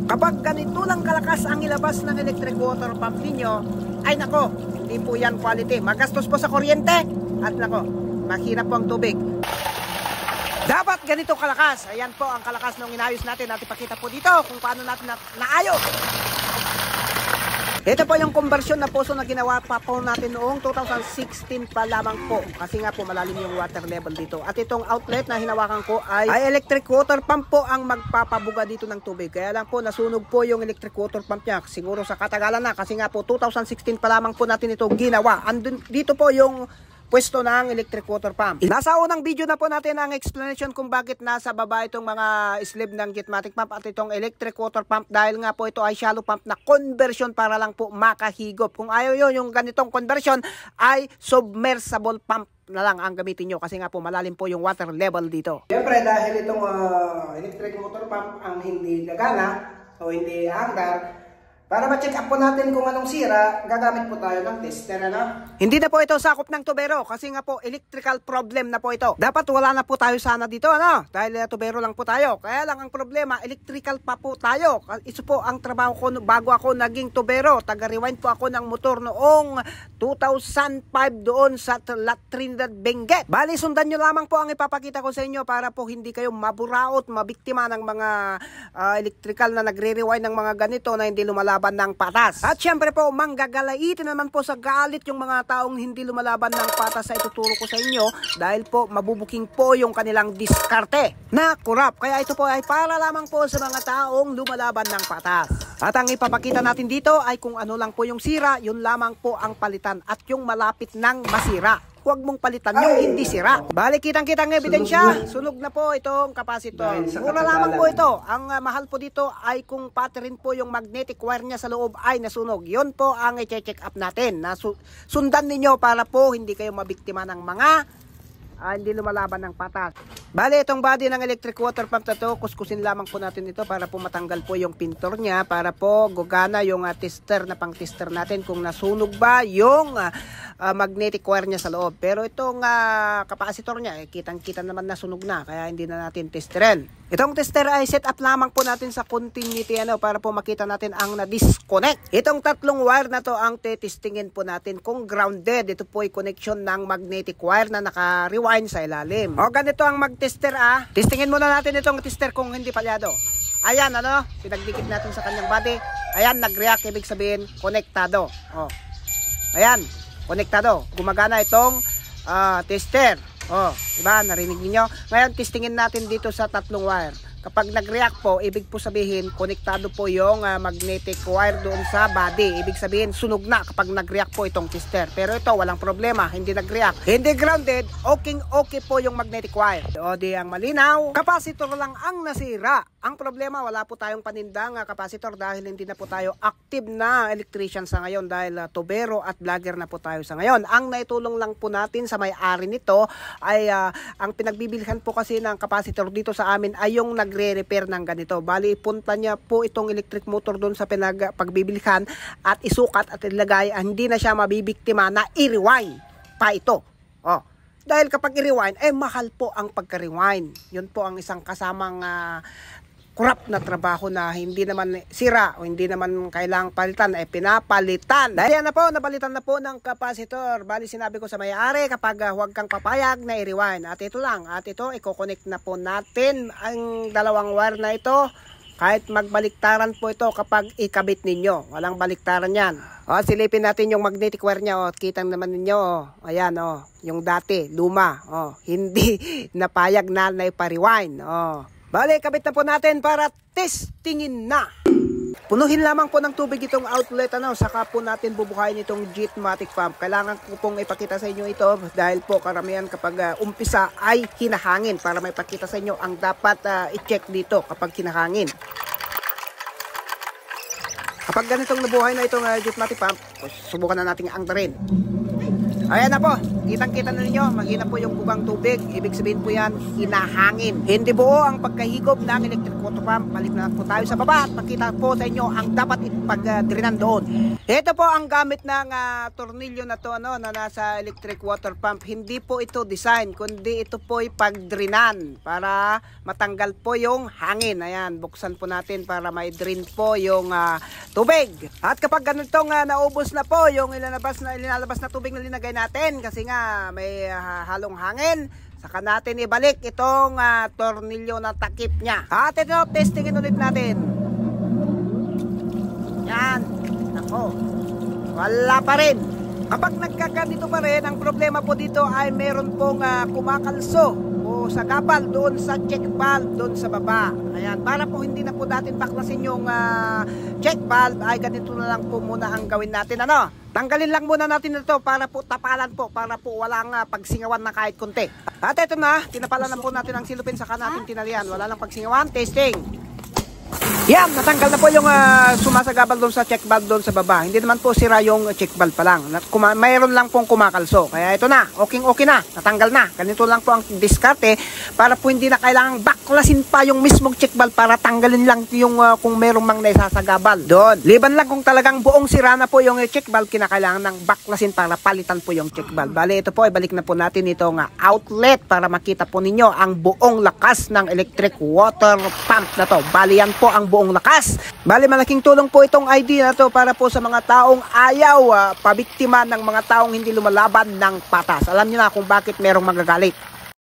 Kapag ganito lang kalakas ang ilabas ng electric water pump ninyo, ay nako, hindi po yan quality. Magastos po sa kuryente at nako, mahirap po ang tubig. Dapat ganito kalakas. Ayan po ang kalakas nung inayos natin. At ipakita po dito kung paano natin naayos. Ito po yung conversion na poso na ginawa pa po natin noong 2016 pa lamang po. Kasi nga po malalim yung water level dito. At itong outlet na hinawakan ko ay electric water pump po ang magpapabuga dito ng tubig. Kaya lang po nasunog po yung electric water pump niya. Siguro sa katagalan na. Kasi nga po 2016 pa lamang po natin ito ginawa. Andun, dito po yung pwesto ng electric water pump. Nasa unang video na po natin ang explanation kung bakit nasa baba itong mga slab ng Jetmatic pump at itong electric water pump dahil nga po ito ay shallow pump na conversion para lang po makahigop. Kung ayaw yun, yung ganitong conversion ay submersible pump na lang ang gamitin nyo kasi nga po malalim po yung water level dito. Siyempre dahil itong electric water pump ang hindi gagana o hindi hanggar, para ma-check up po natin kung anong sira, gagamit po tayo ng tester, ano? Hindi na po ito sakop ng tubero kasi nga po electrical problem na po ito. Dapat wala na po tayo sana dito, ano? Dahil tubero lang po tayo. Kaya lang ang problema, electrical pa po tayo. Ito po ang trabaho ko bago ako naging tubero. Taga-rewind po ako ng motor noong 2005 doon sa Trinidad, Benguet. Bali, sundan nyo lamang po ang ipapakita ko sa inyo para po hindi kayo maburaot, mabiktima ng mga electrical na nagre-rewind ng mga ganito na hindi lumalaban ng patas. At syempre po, manggagalaitin naman po sa galit yung mga taong hindi lumalaban ng patas sa ituturo ko sa inyo dahil po mabubuking po yung kanilang diskarte na kurap. Kaya ito po ay para lamang po sa mga taong lumalaban ng patas. At ang ipapakita natin dito ay kung ano lang po yung sira, yun lamang po ang palitan at yung malapit ng masira. Huwag mong palitan yung hindi sira. Balik kitang-kitang ebidensya. Sunog na po itong capacitor. Mura lamang po ito. Ang mahal po dito ay kung pati rin po yung magnetic wire niya sa loob ay nasunog. Yun po ang i-check up natin. Sundan ninyo para po hindi kayo mabiktima ng mga hindi lumalaban ng patas. Bale, itong body ng electric water pump na to, kuskusin lamang po natin ito para po matanggal po yung pintor niya, para po gugana yung tester na pang tester natin kung nasunog ba yung magnetic wire niya sa loob. Pero itong capacitor niya, kitang-kita naman nasunog na, kaya hindi na natin testerin. Itong tester ay set up lamang po natin sa continuity para po makita natin ang na-disconnect. Itong tatlong wire na to ang testingin po natin kung grounded. Ito po ay connection ng magnetic wire na naka-rewind sa ilalim. O ganito ang mag-tester Testingin muna natin itong tester kung hindi palyado. Ayan, pinagdikit natin sa kanyang body. Ayan, nag-react, ibig sabihin, konektado. O. Ayan, konektado. Gumagana itong tester. Diba? Narinig niyo? Ngayon, testingin natin dito sa tatlong wire. Kapag nag-react po, ibig po sabihin, konektado po yung magnetic wire doon sa body. Ibig sabihin, sunog na kapag nag-react po itong tester. Pero ito, walang problema. Hindi nag-react. Hindi grounded. Okay po yung magnetic wire. O di ang malinaw. Capacitor lang ang nasira. Ang problema, wala po tayong panindang capacitor dahil hindi na po tayo active na electrician sa ngayon dahil tubero at vlogger na po tayo sa ngayon. Ang naitulong lang po natin sa may-ari nito ay ang pinagbibilihan po kasi ng capacitor dito sa amin ay yung nagre-repair ng ganito. Bali, punta niya po itong electric motor doon sa pagbibilihan at isukat at ilagay. Hindi na siya mabibiktima na i-rewind pa ito. Dahil kapag i-rewind, mahal po ang pagka-rewind. Yun po ang isang kasamang kurap na trabaho na hindi naman sira o hindi naman kailangang palitan, pinapalitan. Dahil yan na po, napalitan na po ng capacitor. Bali, sinabi ko sa may-ari kapag huwag kang papayag na i-rewind. At ito lang, at ito, i-connect na po natin ang dalawang wire na ito. Kahit magbaliktaran po ito kapag ikabit ninyo. Walang baliktaran yan. Silipin natin yung magnetic wire niya. Kitang naman ninyo. Ayan, yung dati, luma. Hindi napayag na ipa-rewind. Bale, kabit na po natin para testingin na. Punuhin lamang po ng tubig itong outlet, saka po natin bubuhayin itong Jetmatic pump. Kailangan ko pong ipakita sa inyo ito dahil po karamihan kapag umpisa ay hinahangin para may pakita sa inyo ang dapat i-check dito kapag hinahangin. Kapag ganitong nabuhay na itong Jetmatic pump, subukan na natin ang angdarin. Ayan na po. kitang-kita na ninyo, mahina po yung bugang tubig. Ibig sabihin po yan, inahangin. Hindi buo ang pagkahigop ng electric water pump. Balik na po tayo sa baba at makita po sa inyo ang dapat ipag-drinan doon. Ito po ang gamit ng tornilyo na to, na nasa electric water pump. Hindi po ito design, kundi ito po ipag-drinan para matanggal po yung hangin. Ayan, buksan po natin para may drain po yung tubig. At kapag ganitong naubos na po yung ilalabas na tubig na linagay natin, kasi nga may halong hangin, saka natin ibalik itong tornilyo na takip niya. At ito, testingin ulit natin. Yan. Ako. Wala pa rin. Kapag nagkaganito pa rin, ang problema po dito ay meron pong kumakalso o sa gabal doon sa check valve doon sa baba. Ayan, para po hindi na po natin baklasin yung check valve, ay ganito na lang po muna ang gawin natin. Tanggalin lang muna natin ito para po tapalan po, para po walang pagsingawan na kahit konti. At ito na, tinapalan na po natin ang silupin, saka natin tinalian. Wala lang pagsingawan, testing. Yan, natanggal na po yung sumasagabal doon sa check valve doon sa baba. Hindi naman po sira yung check valve pa lang. Mayroon lang pong kumakalso. Kaya ito na, okay na, natanggal na. Ganito lang po ang diskarte para po hindi na kailangang baklasin pa yung mismong check valve para tanggalin lang yung kung mayroong mang naisasagabal doon. Liban lang kung talagang buong sira na po yung check valve, kinakailangan ng baklasin para palitan po yung check valve. Bali, ito po, ibalik na po natin itong outlet para makita po ninyo ang buong lakas ng electric water pump na to. Bali, yan po ang buong lakas. Bali, malaking tulong po itong idea na to para po sa mga taong ayaw pabiktima ng mga taong hindi lumalaban ng patas. Alam niyo na kung bakit merong magagalit.